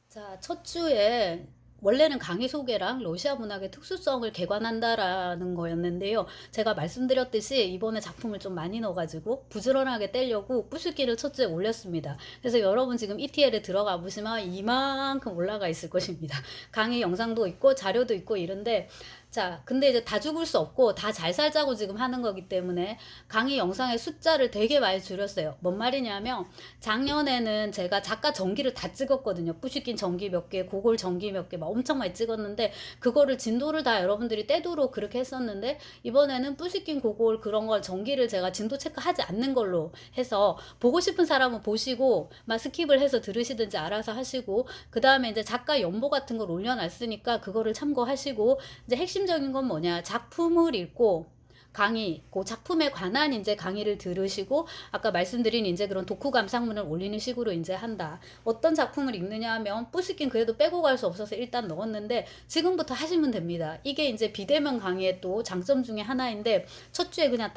자, 첫 주에 원래는 강의 소개랑 러시아 문학의 특수성을 개관한다라는 거였는데요. 제가 말씀드렸듯이 이번에 작품을 좀 많이 넣어가지고 부지런하게 떼려고 부수기를 첫 주에 올렸습니다. 그래서 여러분 지금 ETL에 들어가 보시면 이만큼 올라가 있을 것입니다. 강의 영상도 있고 자료도 있고 이런데, 자, 근데 이제 다 죽을 수 없고 다 잘 살자고 지금 하는 거기 때문에 강의 영상의 숫자를 되게 많이 줄였어요. 뭔 말이냐면 작년에는 제가 작가 전기를 다 찍었거든요. 뿌시킨 전기 몇 개, 고골 전기 몇 개 막 엄청 많이 찍었는데 그거를 진도를 다 여러분들이 떼도록 그렇게 했었는데, 이번에는 뿌시킨 고골 그런 걸 전기를 제가 진도 체크하지 않는 걸로 해서 보고 싶은 사람은 보시고 막 스킵을 해서 들으시든지 알아서 하시고, 그 다음에 이제 작가 연보 같은 걸 올려놨으니까 그거를 참고하시고, 이제 핵심적인 건 뭐냐, 작품을 읽고 강의, 그 작품에 관한 이제 강의를 들으시고, 아까 말씀드린 이제 그런 독후 감상문을 올리는 식으로 이제 한다. 어떤 작품을 읽느냐 하면 뿌시킨 그래도 빼고 갈 수 없어서 일단 넣었는데 지금부터 하시면 됩니다. 이게 이제 비대면 강의의 또 장점 중에 하나인데, 첫 주에 그냥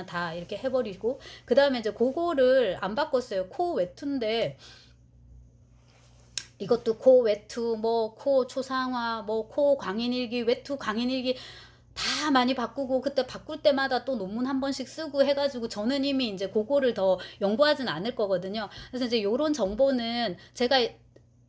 다 이렇게 해버리고, 그 다음에 이제 그거를 안 바꿨어요. 코 웹툰인데 이것도 코 외투, 뭐 코 초상화, 뭐 코 광인일기, 외투 광인일기 다 많이 바꾸고, 그때 바꿀 때마다 또 논문 한 번씩 쓰고 해가지고 저는 이미 이제 그거를 더 연구하진 않을 거거든요. 그래서 이제 요런 정보는 제가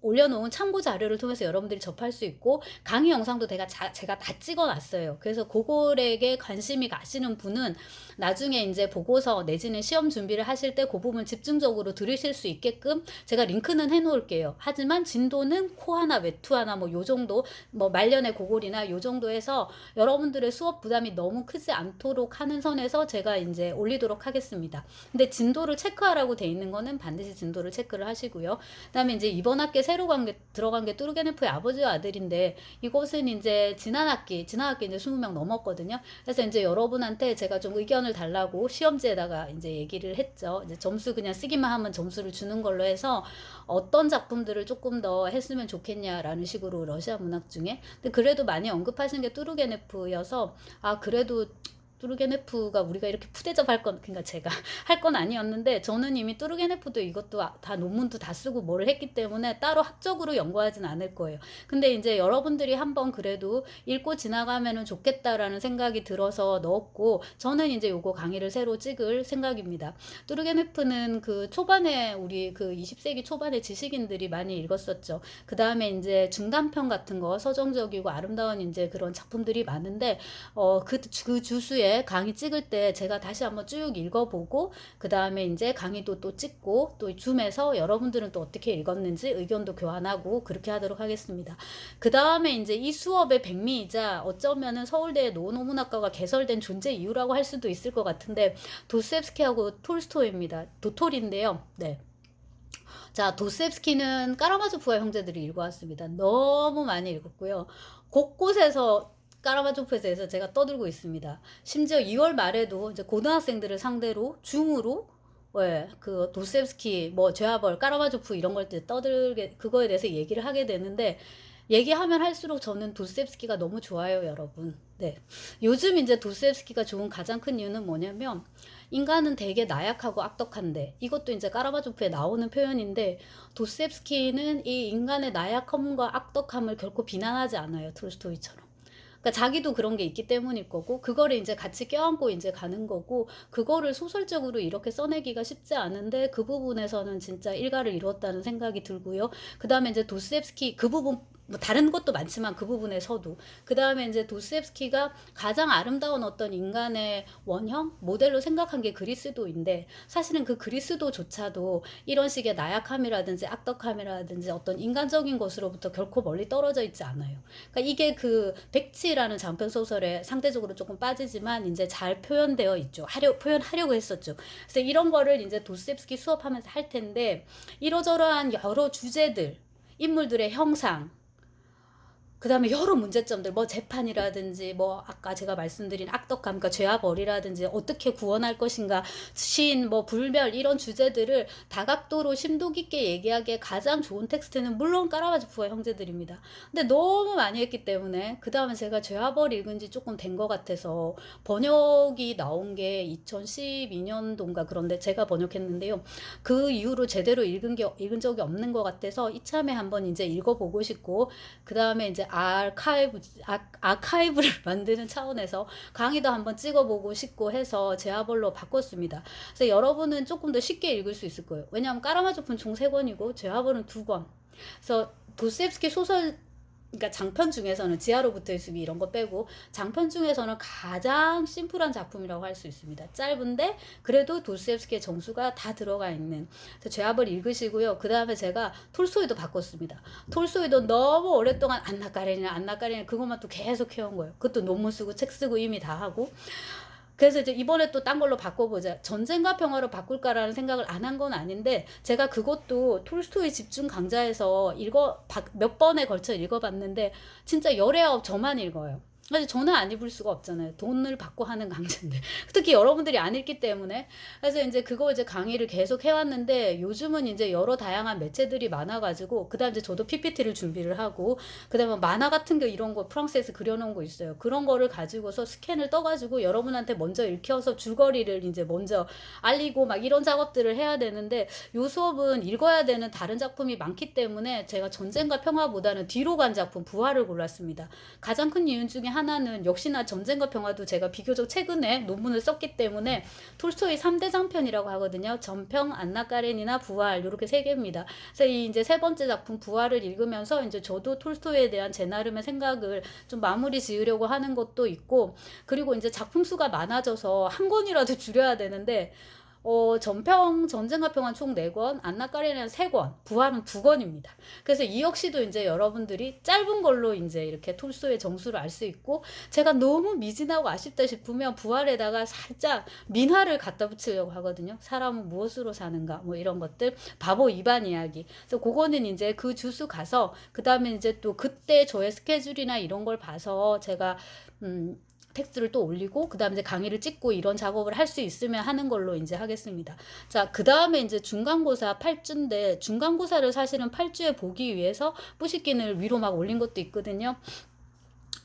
올려놓은 참고 자료를 통해서 여러분들이 접할 수 있고, 강의 영상도 제가 다 찍어놨어요. 그래서 그거에게 관심이 가시는 분은 나중에 이제 보고서 내지는 시험 준비를 하실 때 그 부분 집중적으로 들으실 수 있게끔 제가 링크는 해놓을게요. 하지만 진도는 코 하나, 외투 하나 뭐 요 정도, 뭐 말년의 고골이나 요 정도 해서 여러분들의 수업 부담이 너무 크지 않도록 하는 선에서 제가 이제 올리도록 하겠습니다. 근데 진도를 체크하라고 돼 있는 거는 반드시 진도를 체크를 하시고요. 그다음에 이제 이번 학기에 새로 들어간 게 뚜르게네프의 아버지와 아들인데, 이곳은 이제 지난 학기 이제 20명 넘었거든요. 그래서 이제 여러분한테 제가 좀 의견을 달라고 시험지에다가 이제 얘기를 했죠. 이제 점수 그냥 쓰기만 하면 점수를 주는 걸로 해서 어떤 작품들을 조금 더 했으면 좋겠냐라는 식으로 러시아 문학 중에. 근데 그래도 많이 언급하신 게 뚜르게네프여서, 아 그래도 뚜르게네프가 우리가 이렇게 푸대접할 건, 그러니까 제가 할 건 아니었는데, 저는 이미 뚜르게네프도 이것도 다 논문도 다 쓰고 뭐를 했기 때문에 따로 학적으로 연구하진 않을 거예요. 근데 이제 여러분들이 한번 그래도 읽고 지나가면은 좋겠다라는 생각이 들어서 넣었고, 저는 이제 요거 강의를 새로 찍을 생각입니다. 뚜르게네프는 그 초반에 우리 그 20세기 초반에 지식인들이 많이 읽었었죠. 그 다음에 이제 중단편 같은 거 서정적이고 아름다운 이제 그런 작품들이 많은데, 그 주수에 강의 찍을 때 제가 다시 한번 쭉 읽어보고, 그 다음에 이제 강의도 또 찍고, 또 줌에서 여러분들은 또 어떻게 읽었는지 의견도 교환하고 그렇게 하도록 하겠습니다. 그 다음에 이제 이 수업의 백미이자 어쩌면은 서울대 노노문학과가 개설된 존재 이유라고 할 수도 있을 것 같은데, 도스옙스키하고 톨스토이입니다. 도톨인데요. 네. 자, 도스옙스키는 까라마조프와 형제들이 읽어왔습니다. 너무 많이 읽었고요. 곳곳에서 까라마조프에서 해서 제가 떠들고 있습니다. 심지어 2월 말에도 이제 고등학생들을 상대로 줌으로, 예, 그 도스옙스키, 뭐 죄와벌, 까라마조프 이런 걸 떠들게, 그거에 대해서 얘기를 하게 되는데, 얘기하면 할수록 저는 도스옙스키가 너무 좋아요, 여러분. 네. 요즘 이제 도스옙스키가 좋은 가장 큰 이유는 뭐냐면, 인간은 되게 나약하고 악덕한데, 이것도 이제 까라바조프에 나오는 표현인데, 도스옙스키는 이 인간의 나약함과 악덕함을 결코 비난하지 않아요, 톨스토이처럼. 그러니까 자기도 그런 게 있기 때문일 거고, 그거를 이제 같이 껴안고 이제 가는 거고, 그거를 소설적으로 이렇게 써내기가 쉽지 않은데 그 부분에서는 진짜 일가를 이뤘다는 생각이 들고요. 그 다음에 이제 도스옙스키 그 부분, 뭐 다른 것도 많지만 그 부분에서도, 그 다음에 이제 도스옙스키가 가장 아름다운 어떤 인간의 원형 모델로 생각한 게 그리스도인데, 사실은 그 그리스도조차도 이런 식의 나약함이라든지 악덕함이라든지 어떤 인간적인 것으로부터 결코 멀리 떨어져 있지 않아요. 그러니까 이게 그 백치라는 장편 소설에 상대적으로 조금 빠지지만 이제 잘 표현되어 있죠. 표현하려고 했었죠. 그래서 이런 거를 이제 도스옙스키 수업하면서 할 텐데, 이러저러한 여러 주제들, 인물들의 형상, 그다음에 여러 문제점들 뭐 재판이라든지 뭐 아까 제가 말씀드린 악덕감 그러니까 죄와벌이라든지 어떻게 구원할 것인가 신 뭐 불멸 이런 주제들을 다각도로 심도 깊게 얘기하기에 가장 좋은 텍스트는 물론 까라바조 부하 형제들입니다. 근데 너무 많이 했기 때문에 그다음에 제가 죄와벌 읽은 지 조금 된 것 같아서 번역이 나온 게 2012년도인가 그런데 제가 번역했는데요. 그 이후로 제대로 읽은 적이 없는 것 같아서 이참에 한번 이제 읽어보고 싶고 그 다음에 이제 아카이브를 만드는 차원에서 강의도 한번 찍어보고 싶고 해서 제아벌로 바꿨습니다. 그래서 여러분은 조금 더 쉽게 읽을 수 있을 거예요. 왜냐하면 까라마조프는 총 3권이고 제아벌은 2권. 그래서 도스옙스키 소설 그러니까 장편 중에서는 지하로부터의 숲이 이런 거 빼고 장편 중에서는 가장 심플한 작품이라고 할 수 있습니다. 짧은데 그래도 도스옙스키의 정수가 다 들어가 있는 죄압을 읽으시고요. 그 다음에 제가 톨스토이도 바꿨습니다. 톨스토이도 너무 오랫동안 안나 까레니나 그것만 또 계속 해온 거예요. 그것도 논문 쓰고 책 쓰고 이미 다 하고 그래서 이제 이번에 또 딴 걸로 바꿔보자. 전쟁과 평화로 바꿀까라는 생각을 안 한 건 아닌데 제가 그것도 톨스토이 집중 강좌에서 몇 번에 걸쳐 읽어봤는데 진짜 열애아홉 저만 읽어요. 그래서 저는 안 입을 수가 없잖아요. 돈을 받고 하는 강좌인데. 특히 여러분들이 안 읽기 때문에. 그래서 이제 그거 이제 강의를 계속 해왔는데 요즘은 이제 여러 다양한 매체들이 많아가지고 그다음 이제 저도 PPT를 준비를 하고 그다음에 만화 같은 거 이런 거 프랑스에서 그려놓은 거 있어요. 그런 거를 가지고서 스캔을 떠가지고 여러분한테 먼저 읽혀서 줄거리를 이제 먼저 알리고 막 이런 작업들을 해야 되는데 요 수업은 읽어야 되는 다른 작품이 많기 때문에 제가 전쟁과 평화보다는 뒤로 간 작품 부활을 골랐습니다. 가장 큰 이유 중에 하나는 역시나 전쟁과 평화도 제가 비교적 최근에 논문을 썼기 때문에 톨스토이 3대 장편이라고 하거든요. 전평, 안나 까레니나 부활 이렇게 3개입니다. 그래서 이 이제 3번째 작품 부활을 읽으면서 이제 저도 톨스토이에 대한 제 나름의 생각을 좀 마무리 지으려고 하는 것도 있고 그리고 이제 작품 수가 많아져서 한 권이라도 줄여야 되는데 전평, 전쟁과 평화는 총 4권, 안나 까레니는 3권, 부활은 2권입니다. 그래서 이 역시도 이제 여러분들이 짧은 걸로 이제 이렇게 톨스토이의 정수를 알 수 있고, 제가 너무 미진하고 아쉽다 싶으면 부활에다가 살짝 민화를 갖다 붙이려고 하거든요. 사람은 무엇으로 사는가, 뭐 이런 것들, 바보 이반 이야기. 그래서 그거는 이제 그 주수 가서, 그 다음에 이제 또 그때 저의 스케줄이나 이런 걸 봐서 제가, 텍스트를 또 올리고 그다음에 이제 강의를 찍고 이런 작업을 할 수 있으면 하는 걸로 이제 하겠습니다. 자, 그다음에 이제 중간고사 8주인데 중간고사를 사실은 8주에 보기 위해서 뿌시킨을 위로 막 올린 것도 있거든요.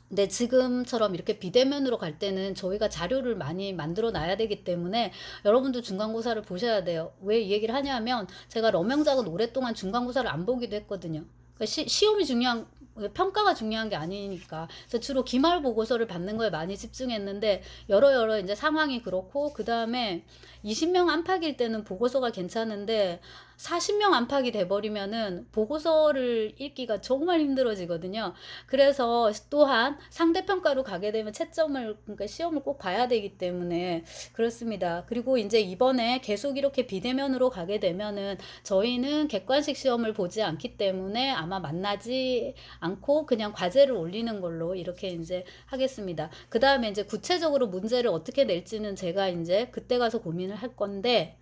근데 지금처럼 이렇게 비대면으로 갈 때는 저희가 자료를 많이 만들어 놔야 되기 때문에 여러분도 중간고사를 보셔야 돼요. 왜 이 얘기를 하냐면 제가 러명작은 오랫동안 중간고사를 안 보기도 했거든요. 그러니까 시험이 중요한 평가가 중요한 게 아니니까. 그래서 주로 기말 보고서를 받는 거에 많이 집중했는데 여러 이제 상황이 그렇고 그다음에 20명 안팎일 때는 보고서가 괜찮은데 40명 안팎이 돼버리면은 보고서를 읽기가 정말 힘들어지거든요. 그래서 또한 상대평가로 가게 되면 채점을 그러니까 시험을 꼭 봐야 되기 때문에 그렇습니다. 그리고 이제 이번에 계속 이렇게 비대면으로 가게 되면은 저희는 객관식 시험을 보지 않기 때문에 아마 만나지 않고 그냥 과제를 올리는 걸로 이렇게 이제 하겠습니다. 그 다음에 이제 구체적으로 문제를 어떻게 낼지는 제가 이제 그때 가서 고민을 할 건데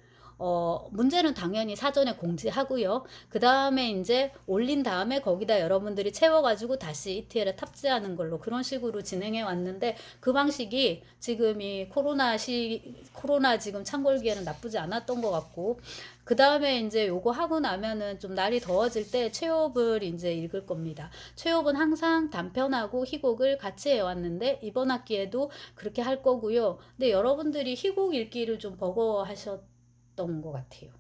문제는 당연히 사전에 공지하고요. 그 다음에 이제 올린 다음에 거기다 여러분들이 채워가지고 다시 ETL에 탑재하는 걸로 그런 식으로 진행해 왔는데 그 방식이 지금 이 코로나 지금 창궐기에는 나쁘지 않았던 것 같고 그 다음에 이제 요거 하고 나면은 좀 날이 더워질 때 최홉을 이제 읽을 겁니다. 최홉은 항상 단편하고 희곡을 같이 해왔는데 이번 학기에도 그렇게 할 거고요. 근데 여러분들이 희곡 읽기를 좀 버거워하셨던 것 같아요.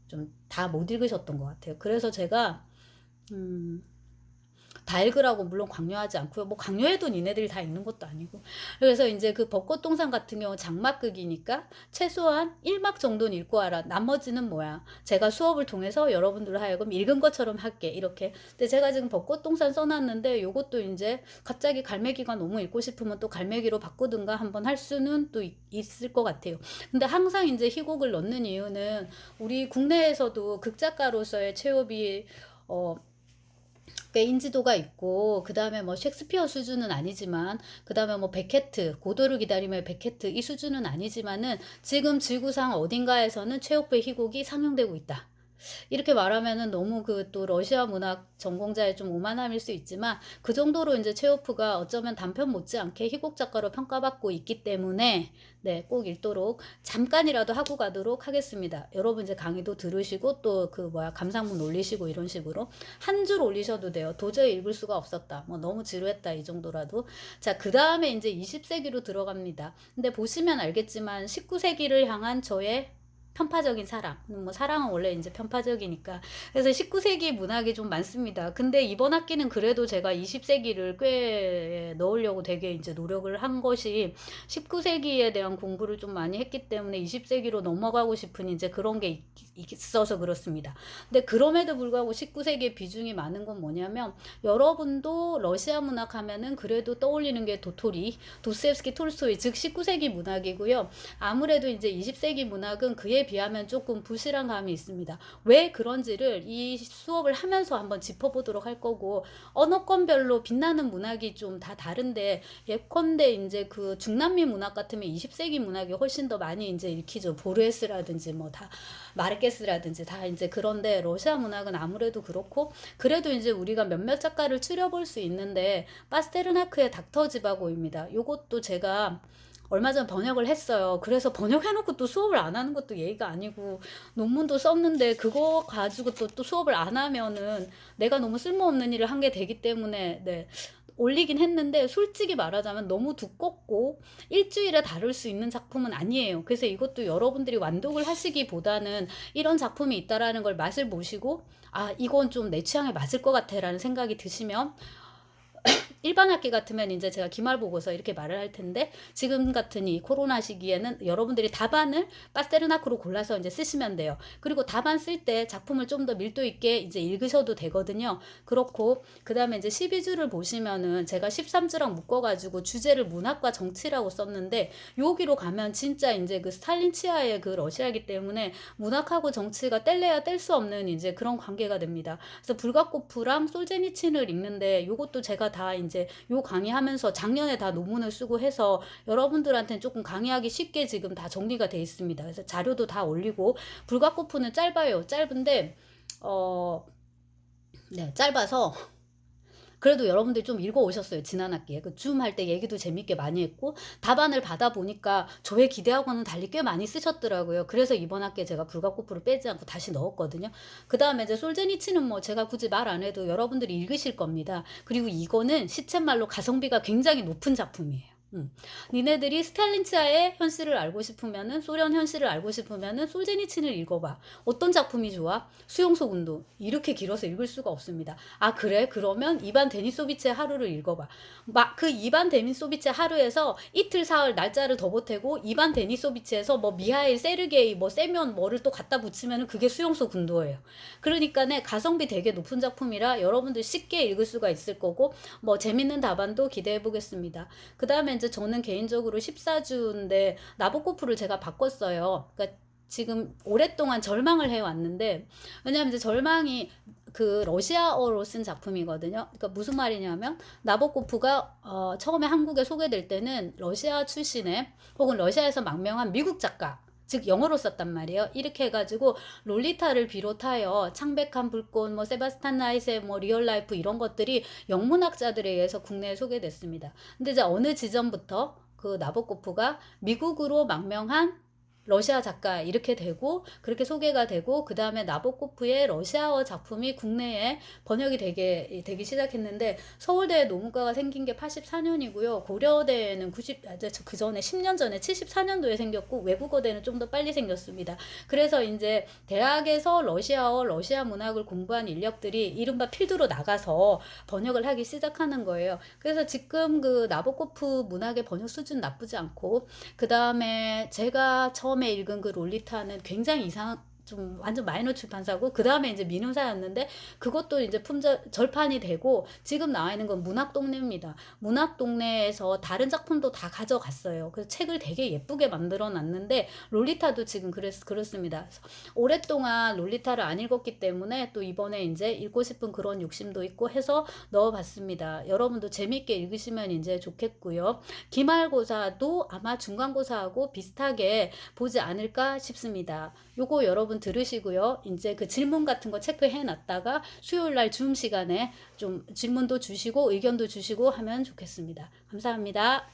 좀 다 못 읽으셨던 것 같아요. 그래서 제가 다 읽으라고 물론 강요하지 않고요. 뭐 강요해도 니네들이 다 읽는 것도 아니고. 그래서 이제 그 벚꽃동산 같은 경우 장막극이니까 최소한 1막 정도는 읽고 와라. 나머지는 뭐야. 제가 수업을 통해서 여러분들 하여금 읽은 것처럼 할게. 이렇게. 근데 제가 지금 벚꽃동산 써놨는데 요것도 이제 갑자기 갈매기가 너무 읽고 싶으면 또 갈매기로 바꾸든가 한번 할 수는 또 있을 것 같아요. 근데 항상 이제 희곡을 넣는 이유는 우리 국내에서도 극작가로서의 최후비 꽤 인지도가 있고 그 다음에 뭐 셰익스피어 수준은 아니지만 그 다음에 뭐 베케트 고도를 기다리며 베케트 이 수준은 아니지만은 지금 지구상 어딘가에서는 최후의 희곡이 상영되고 있다. 이렇게 말하면은 너무 그 또 러시아 문학 전공자의 좀 오만함일 수 있지만 그 정도로 인제 체호프가 어쩌면 단편 못지않게 희곡 작가로 평가받고 있기 때문에 네 꼭 읽도록 잠깐이라도 하고 가도록 하겠습니다. 여러분 이제 강의도 들으시고 또 그 뭐야 감상문 올리시고 이런 식으로 한 줄 올리셔도 돼요. "도저히 읽을 수가 없었다." 뭐 "너무 지루했다." 이 정도라도. 자 그다음에 인제 20 세기로 들어갑니다. 근데 보시면 알겠지만 19 세기를 향한 저의 편파적인 사랑. 뭐 사랑은 원래 인제 편파적이니까. 그래서 19 세기 문학이 좀 많습니다. 근데 이번 학기는 그래도 제가 20 세기를 꽤 넣으려고 되게 인제 노력을 한 것이 19 세기에 대한 공부를 좀 많이 했기 때문에 20 세기로 넘어가고 싶은 인제 그런 게 있어서 그렇습니다. 근데 그럼에도 불구하고 19 세기의 비중이 많은 건 뭐냐면 여러분도 러시아 문학 하면은 그래도 떠올리는 게 도토리, 도스토옙스키, 톨스토이 즉 19 세기 문학이고요. 아무래도 이제 20 세기 문학은 그에 비하면 조금 부실한 감이 있습니다. 왜 그런지를 이 수업을 하면서 한번 짚어보도록 할 거고 언어권별로 빛나는 문학이 좀 다 다른데 예컨대 인제 그 중남미 문학 같으면 20 세기 문학이 훨씬 더 많이 인제 읽히죠. 보르헤스라든지 뭐 다 마르케스라든지 다 인제 그런데 러시아 문학은 아무래도 그렇고 그래도 인제 우리가 몇몇 작가를 추려 볼 수 있는데 파스테르나크의 닥터 지바고입니다. 요것도 제가 얼마 전에 번역을 했어요. 그래서 번역해 놓고 또 수업을 안 하는 것도 예의가 아니고 논문도 썼는데 그거 가지고 또 수업을 안 하면은 내가 너무 쓸모없는 일을 한 게 되기 때문에 네. 올리긴 했는데 솔직히 말하자면 너무 두껍고 일 주일에 다룰 수 있는 작품은 아니에요. 그래서 이것도 여러분들이 완독을 하시기보다는 이런 작품이 있다라는 걸 맛을 보시고 '아 이건 좀 내 취향에 맞을 것 같아.'라는 생각이 드시면 일반 학기 같으면 인제 제가 기말보고서 이렇게 말을 할 텐데 지금 같은 이 코로나 시기에는 여러분들이 답안을 파스테르나크로 골라서 인제 쓰시면 돼요. 그리고 답안 쓸 때 작품을 좀 더 밀도 있게 이제 읽으셔도 되거든요. 그렇고 그다음에 인제 12주를 보시면은 제가 13주랑 묶어 가지고 주제를 문학과 정치라고 썼는데 여기로 가면 진짜 인제 그 스탈린 치하의 그 러시아이기 때문에 문학하고 정치가 뗄래야 뗄 수 없는 인제 그런 관계가 됩니다. 그래서 불가코프랑 솔제니친을 읽는데 요것도 제가 다 인제 요 강의하면서 작년에 다 논문을 쓰고 해서 여러분들한테는 쪼끔 강의하기 쉽게 지금 다 정리가 돼 있습니다. 그래서 자료도 다 올리고 불가코프는 짧아요. 짧은데 네 짧아서 그래도 여러분들이 좀 읽어 오셨어요, 지난 학기에. 그 줌 할 때 얘기도 재밌게 많이 했고 답안을 받아 보니까 저의 기대하고는 달리 꽤 많이 쓰셨더라고요. 그래서 이번 학기에 제가 불가코프를 빼지 않고 다시 넣었거든요. 그다음에 이제 솔제니치는 뭐 제가 굳이 말 안 해도 여러분들이 읽으실 겁니다. 그리고 이거는 시쳇말로 가성비가 굉장히 높은 작품이에요. 니네들이 스탈린치하의 현실을 알고 싶으면은 소련 현실을 알고 싶으면은 솔제니친을 읽어봐. 어떤 작품이 좋아? 수용소 운동. 이렇게 길어서 읽을 수가 없습니다. 아 그래? 그러면 이반 데니소비치의 하루를 읽어봐. 막 그 이반 데니소비치의 하루에서 이틀 사흘 날짜를 더 보태고 이반 데니소비치에서 뭐 미하일 세르게이 뭐 세면 뭐를 또 갖다 붙이면은 그게 수용소 군도예요. 그러니까는 가성비 되게 높은 작품이라 여러분들 쉽게 읽을 수가 있을 거고 뭐 재밌는 답안도 기대해 보겠습니다. 그다음에 인제 저는 개인적으로 14주인데 나보코프를 제가 바꿨어요. 그러니까 지금 오랫동안 절망을 해 왔는데 왜냐하면 이제 절망이 그 러시아어로 쓴 작품이거든요. 그러니까 무슨 말이냐면 나보코프가 처음에 한국에 소개될 때는 러시아 출신의 혹은 러시아에서 망명한 미국 작가 즉 영어로 썼단 말이에요. 이렇게 해 가지고 롤리타를 비롯하여 창백한 불꽃 뭐 세바스찬 나이세 뭐 리얼 라이프 이런 것들이 영문학자들에 의해서 국내에 소개됐습니다. 근데 이제 어느 지점부터 그 나보코프가 미국으로 망명한 러시아 작가 이렇게 되고 그렇게 소개가 되고 그다음에 나보코프의 러시아어 작품이 국내에 번역이 되기 시작했는데 서울대에 논문과가 생긴 게 84년이고요. 고려대에는 그 전에 10년 전에 74년도에 생겼고 외국어대는 좀 더 빨리 생겼습니다. 그래서 이제 대학에서 러시아어, 러시아 문학을 공부한 인력들이 이른바 필드로 나가서 번역을 하기 시작하는 거예요. 그래서 지금 그 나보코프 문학의 번역 수준 나쁘지 않고 그다음에 제가 처음에 읽은 그 롤리타는 굉장히 좀 완전 마이너 출판사고 그다음에 이제 민음사였는데 그것도 이제 절판이 되고 지금 나와 있는 건 문학동네입니다. 문학동네에서 다른 작품도 다 가져갔어요. 그래서 책을 되게 예쁘게 만들어 놨는데 롤리타도 지금 그렇습니다. 그래서 오랫동안 롤리타를 안 읽었기 때문에 또 이번에 이제 읽고 싶은 그런 욕심도 있고 해서 넣어봤습니다. 여러분도 재밌게 읽으시면 이제 좋겠고요. 기말고사도 아마 중간고사하고 비슷하게 보지 않을까 싶습니다. 요거 여러분 여러분 들으시고요. 이제 그 질문 같은 거 체크해 놨다가 수요일 날 줌 시간에 좀 질문도 주시고 의견도 주시고 하면 좋겠습니다. 감사합니다.